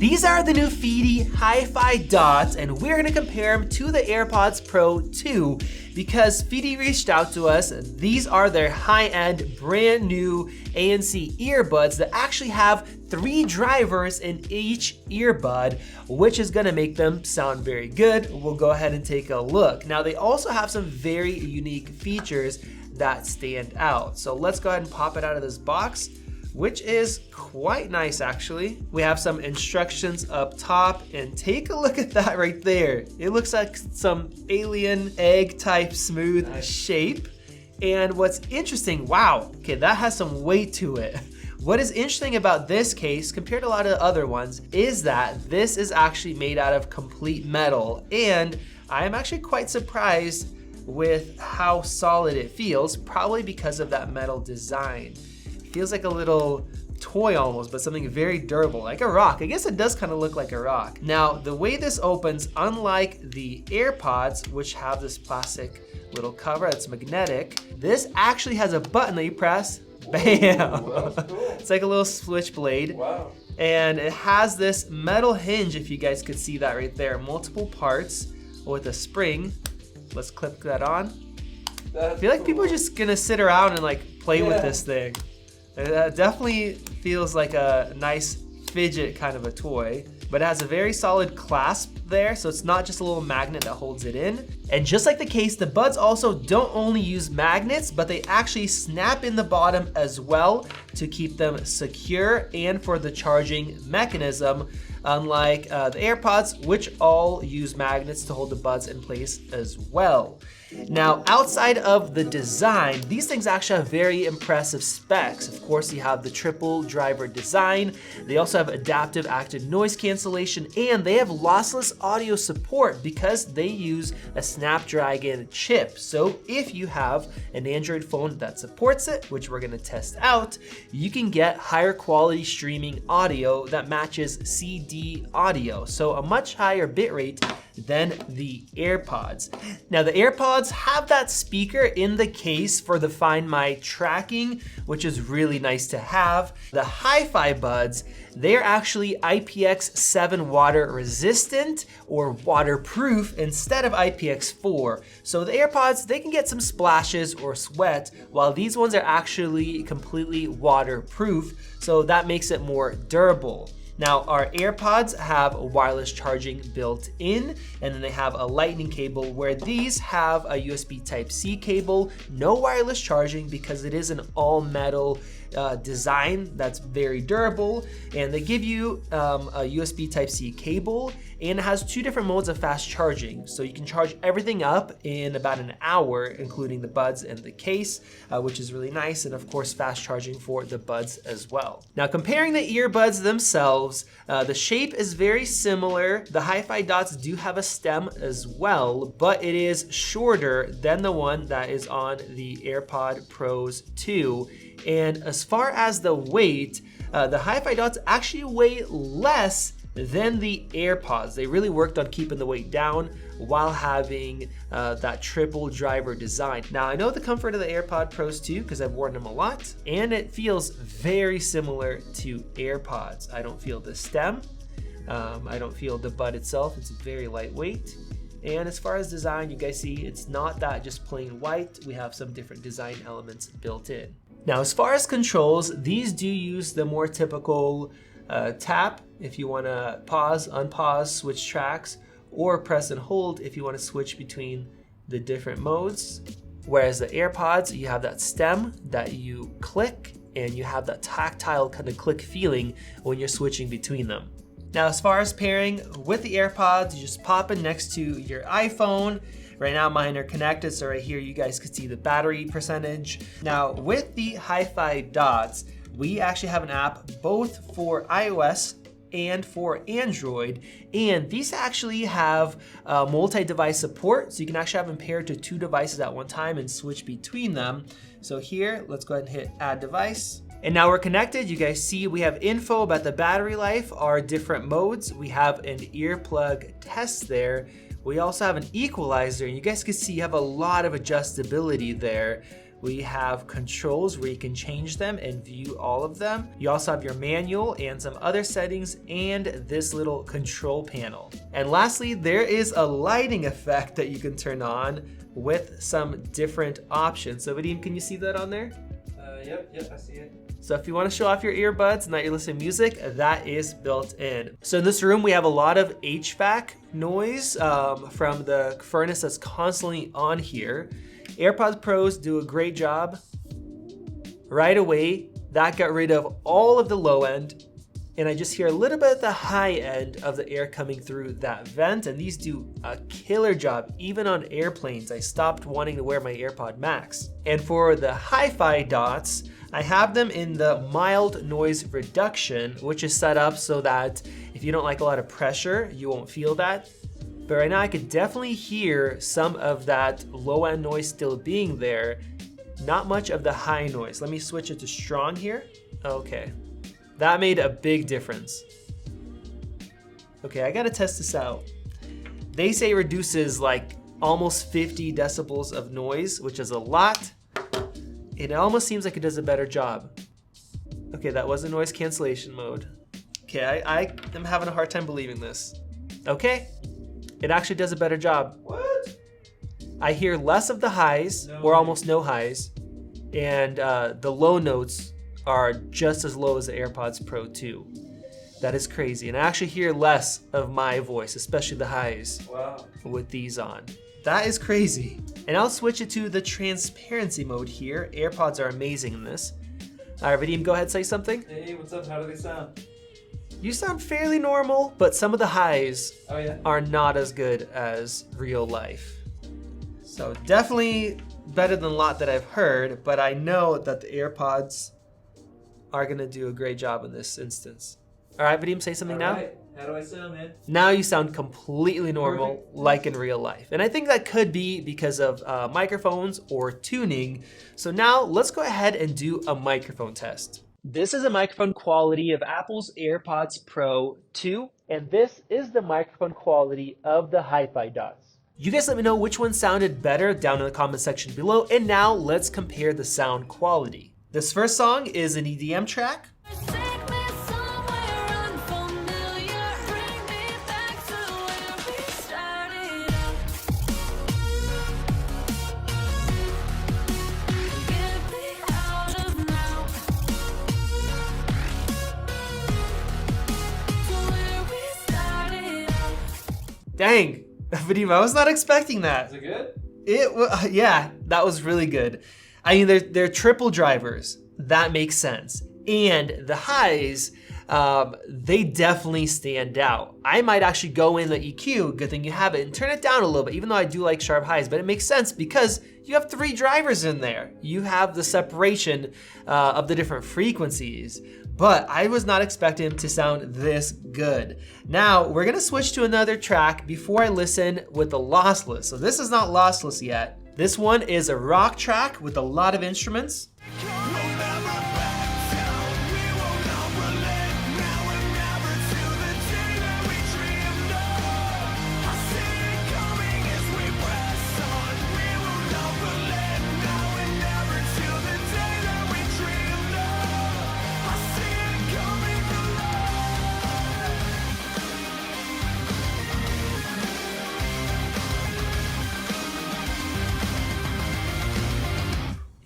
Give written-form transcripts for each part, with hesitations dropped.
These are the new FiiTii HiFiDots, and we're gonna compare them to the AirPods Pro 2 because FiiTii reached out to us. These are their high-end, brand new ANC earbuds that actually have 3 drivers in each earbud, which is gonna make them sound very good. We'll go ahead and take a look. Now, they also have some very unique features that stand out. So let's go ahead and pop it out of this box, which is quite nice actually. We have some instructions up top, and take a look at that right there. It looks like some alien egg type smooth shape. And what's interesting, wow, okay, that has some weight to it. What is interesting about this case compared to a lot of the other ones is that this is actually made out of complete metal, and I am actually quite surprised with how solid it feels, probably because of that metal design. Feels like a little toy almost, but something very durable, like a rock. I guess it does kind of look like a rock. Now, the way this opens, unlike the AirPods, which have this plastic little cover that's magnetic, this actually has a button that you press, bam! Wow, cool. It's like a little switchblade. Wow. And it has this metal hinge, if you guys could see that right there, multiple parts with a spring. Let's clip that on. I feel like people are just gonna sit around and like play with this thing. It definitely feels like a nice fidget kind of a toy, but it has a very solid clasp there, so it's not just a little magnet that holds it in. And just like the case, the buds also don't only use magnets, but they actually snap in the bottom as well to keep them secure and for the charging mechanism, unlike the AirPods, which all use magnets to hold the buds in place as well. Now, outside of the design, these things actually have very impressive specs. Of course, you have the triple driver design. They also have adaptive active noise cancellation, and they have lossless audio support because they use a Snapdragon chip. So if you have an Android phone that supports it, which we're gonna test out, you can get higher quality streaming audio that matches CD audio. So a much higher bitrate than the AirPods. Now, the AirPods have that speaker in the case for the Find My tracking, which is really nice to have. The Hi-Fi buds, they're actually IPX7 water resistant or waterproof instead of IPX4. So the AirPods, they can get some splashes or sweat, while these ones are actually completely waterproof, so that makes it more durable. Now, our AirPods have wireless charging built in, and then they have a lightning cable, where these have a USB Type-C cable, no wireless charging because it is an all metal design that's very durable, and they give you a USB Type-C cable, and it has 2 different modes of fast charging. So you can charge everything up in about an hour, including the buds and the case, which is really nice, and of course fast charging for the buds as well. Now, comparing the earbuds themselves, the shape is very similar. The HiFiDots do have a stem as well, but it is shorter than the one that is on the AirPod Pros 2. And as far as the weight, the HiFiDots actually weigh less than the AirPods. They really worked on keeping the weight down while having that triple driver design. Now, I know the comfort of the AirPod Pros 2 because I've worn them a lot, and it feels very similar to AirPods. I don't feel the stem. I don't feel the bud itself. It's very lightweight. And as far as design, you guys see it's not that just plain white. We have some different design elements built in. Now, as far as controls, these do use the more typical tap if you want to pause, unpause, switch tracks, or press and hold if you want to switch between the different modes. Whereas the AirPods, you have that stem that you click, and you have that tactile kind of click feeling when you're switching between them. Now, as far as pairing with the AirPods, you just pop it next to your iPhone. Right now mine are connected, so right here you guys can see the battery percentage. Now, with the HiFiDots, we actually have an app both for iOS and for Android, and these actually have multi-device support, so you can actually have them paired to 2 devices at one time and switch between them. So here, let's go ahead and hit add device. And now we're connected. You guys see we have info about the battery life, our different modes. We have an earplug test there. We also have an equalizer, and you guys can see you have a lot of adjustability there We have controls where you can change them and view all of them. You also have your manual and some other settings and this little control panel. And lastly, there is a lighting effect that you can turn on with some different options. So Vadim, can you see that on there? Yep, I see it. So if you want to show off your earbuds and that you're listening to music, that is built in. So in this room, we have a lot of HVAC noise from the furnace that's constantly on here. AirPods Pros do a great job. Right away, that got rid of all of the low end, and I just hear a little bit at the high end of the air coming through that vent, and these do a killer job. Even on airplanes, I stopped wanting to wear my AirPod Max. And for the HiFiDots, I have them in the mild noise reduction, which is set up so that if you don't like a lot of pressure, you won't feel that. But right now I could definitely hear some of that low end noise still being there. Not much of the high noise. Let me switch it to strong here. Okay, that made a big difference. Okay, I gotta test this out. They say it reduces like almost 50 decibels of noise, which is a lot. It almost seems like it does a better job. Okay, that was a noise cancellation mode. Okay, I am having a hard time believing this. Okay, it actually does a better job. What? I hear less of the highs, or almost no highs, and the low notes are just as low as the AirPods Pro 2. That is crazy, and I actually hear less of my voice, especially the highs, with these on. That is crazy. And I'll switch it to the transparency mode here. AirPods are amazing in this. All right, Vadim, go ahead, say something. Hey, what's up? How do they sound? You sound fairly normal, but some of the highs are not as good as real life. So definitely better than a lot that I've heard, but I know that the AirPods are gonna do a great job in this instance. All right, Vadim, say something now. How do I sound, man? Now you sound completely normal, like in real life. And I think that could be because of microphones or tuning. So now let's go ahead and do a microphone test. This is a microphone quality of Apple's AirPods Pro 2, and this is the microphone quality of the HiFiDots. You guys let me know which one sounded better down in the comment section below, and now let's compare the sound quality. This first song is an EDM track. Dang, Vadim, I was not expecting that. Is it good? Yeah, that was really good. I mean, they're triple drivers. That makes sense. And the highs, they definitely stand out. I might actually go in the EQ, good thing you have it, and turn it down a little bit, even though I do like sharp highs, but it makes sense because you have 3 drivers in there. You have the separation of the different frequencies. But I was not expecting him to sound this good. Now, we're gonna switch to another track before I listen with the lossless. So this is not lossless yet. This one is a rock track with a lot of instruments.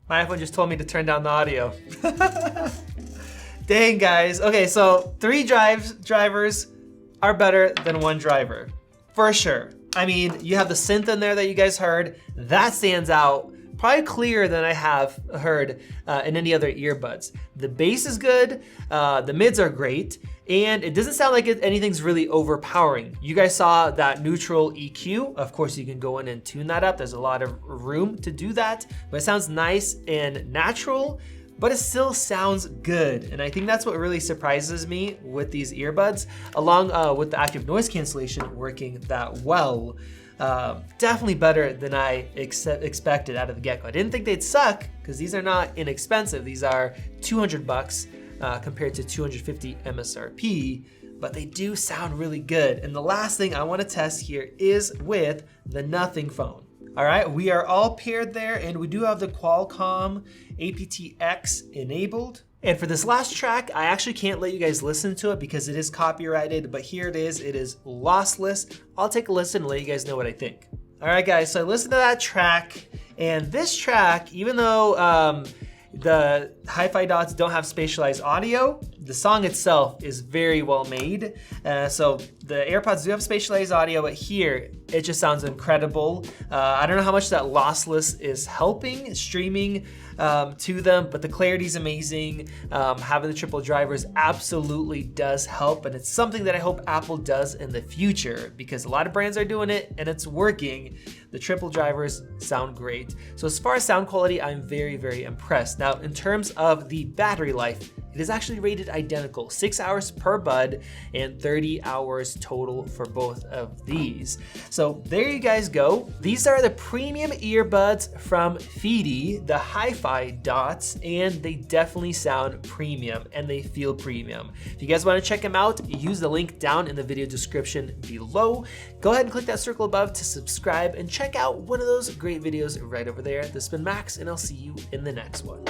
My iPhone just told me to turn down the audio. Dang, guys. Okay, so 3 drivers are better than 1 driver, for sure. I mean, you have the synth in there that you guys heard. That stands out probably clearer than I have heard in any other earbuds. The bass is good, the mids are great, and it doesn't sound like anything's really overpowering. You guys saw that neutral EQ. Of course, you can go in and tune that up. There's a lot of room to do that, but it sounds nice and natural, but it still sounds good. And I think that's what really surprises me with these earbuds, along with the active noise cancellation working that well. Definitely better than I expected out of the get-go. I didn't think they'd suck because these are not inexpensive. These are $200 compared to $250 MSRP, but they do sound really good. And the last thing I want to test here is with the Nothing phone. All right, we are all paired there, and we do have the Qualcomm aptX enabled. And for this last track, I actually can't let you guys listen to it because it is copyrighted, but here it is lossless. I'll take a listen and let you guys know what I think. All right, guys, so I listened to that track, and this track, even though the HiFiDots don't have spatialized audio, the song itself is very well made. So the AirPods do have spatialized audio, but here it just sounds incredible. I don't know how much that lossless is helping streaming to them, but the clarity is amazing. Having the triple drivers absolutely does help, and it's something that I hope Apple does in the future because a lot of brands are doing it and it's working. The triple drivers sound great. So as far as sound quality, I'm very, very impressed. Now, in terms of the battery life, it is actually rated identical, 6 hours per bud and 30 hours total for both of these. So there you guys go. These are the premium earbuds from FiiTii, the HiFiDots, and they definitely sound premium and they feel premium. If you guys want to check them out, use the link down in the video description below. Go ahead and click that circle above to subscribe and check out one of those great videos right over there. This has been Max, and I'll see you in the next one.